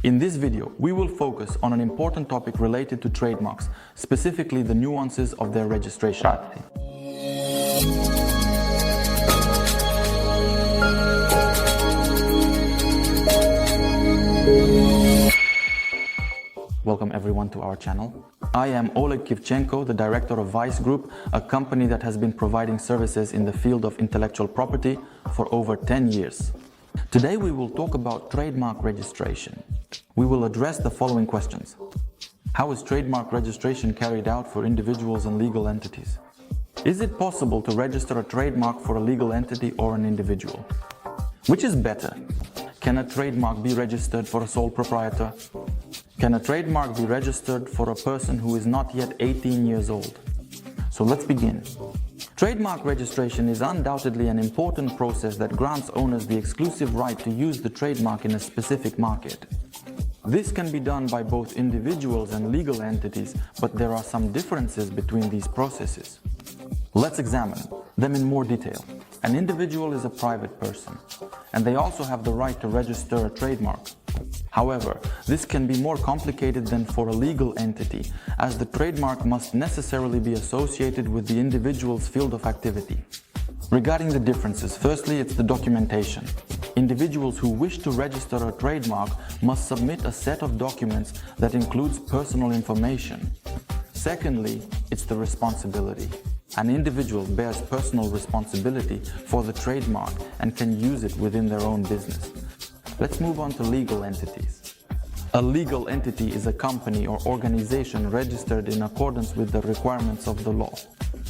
In this video, we will focus on an important topic related to trademarks, specifically the nuances of their registration. Welcome everyone to our channel. I am Oleg Kivchenko, the director of Vice Group, a company that has been providing services in the field of intellectual property for over 10 years. Today we will talk about trademark registration. We will address the following questions. How is trademark registration carried out for individuals and legal entities? Is it possible to register a trademark for a legal entity or an individual? Which is better? Can a trademark be registered for a sole proprietor? Can a trademark be registered for a person who is not yet 18 years old? So let's begin. Trademark registration is undoubtedly an important process that grants owners the exclusive right to use the trademark in a specific market. This can be done by both individuals and legal entities, but there are some differences between these processes. Let's examine them in more detail. An individual is a private person, and they also have the right to register a trademark. However, this can be more complicated than for a legal entity, as the trademark must necessarily be associated with the individual's field of activity. Regarding the differences, firstly, it's the documentation. Individuals who wish to register a trademark must submit a set of documents that includes personal information. Secondly, it's the responsibility. An individual bears personal responsibility for the trademark and can use it within their own business. Let's move on to legal entities. A legal entity is a company or organization registered in accordance with the requirements of the law.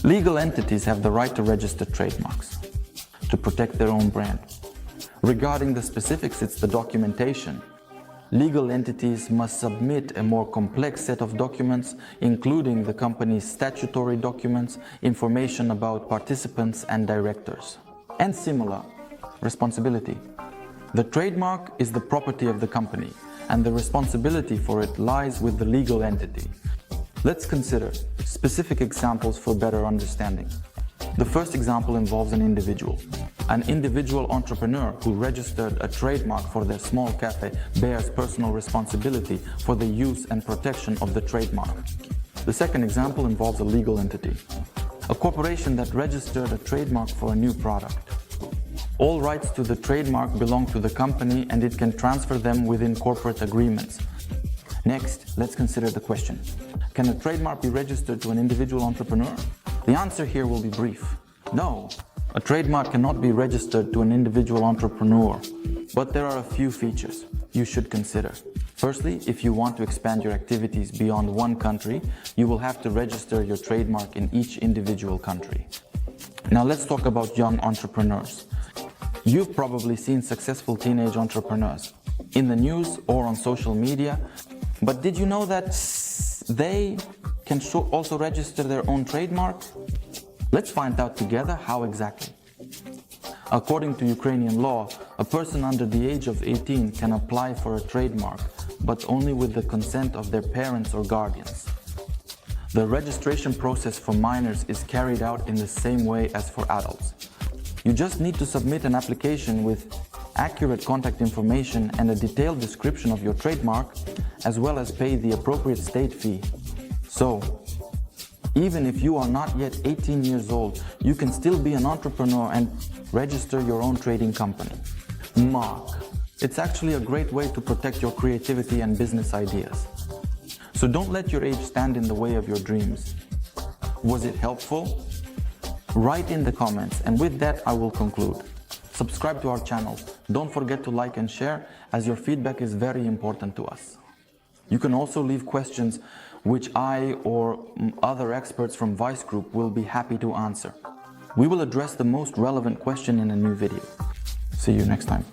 Legal entities have the right to register trademarks to protect their own brand. Regarding the specifics, it's the documentation. Legal entities must submit a more complex set of documents, including the company's statutory documents, information about participants and directors, and similar responsibility. The trademark is the property of the company, and the responsibility for it lies with the legal entity. Let's consider specific examples for better understanding. The first example involves an individual. An individual entrepreneur who registered a trademark for their small cafe bears personal responsibility for the use and protection of the trademark. The second example involves a legal entity. A corporation that registered a trademark for a new product. All rights to the trademark belong to the company, and it can transfer them within corporate agreements. Next, let's consider the question. Can a trademark be registered to an individual entrepreneur? The answer here will be brief. No, a trademark cannot be registered to an individual entrepreneur, but there are a few features you should consider. Firstly, if you want to expand your activities beyond one country, you will have to register your trademark in each individual country. Now let's talk about young entrepreneurs. You've probably seen successful teenage entrepreneurs in the news or on social media, but did you know that they can also register their own trademark? Let's find out together how exactly. According to Ukrainian law, a person under the age of 18 can apply for a trademark, but only with the consent of their parents or guardians. The registration process for minors is carried out in the same way as for adults. You just need to submit an application with accurate contact information and a detailed description of your trademark, as well as pay the appropriate state fee. So, even if you are not yet 18 years old, you can still be an entrepreneur and register your own trading company. Mark. It's actually a great way to protect your creativity and business ideas. So don't let your age stand in the way of your dreams. Was it helpful? Write in the comments, and with that I will conclude. Subscribe to our channel. Don't forget to like and share, as your feedback is very important to us. You can also leave questions which I or other experts from Vice Group will be happy to answer. We will address the most relevant question in a new video. See you next time.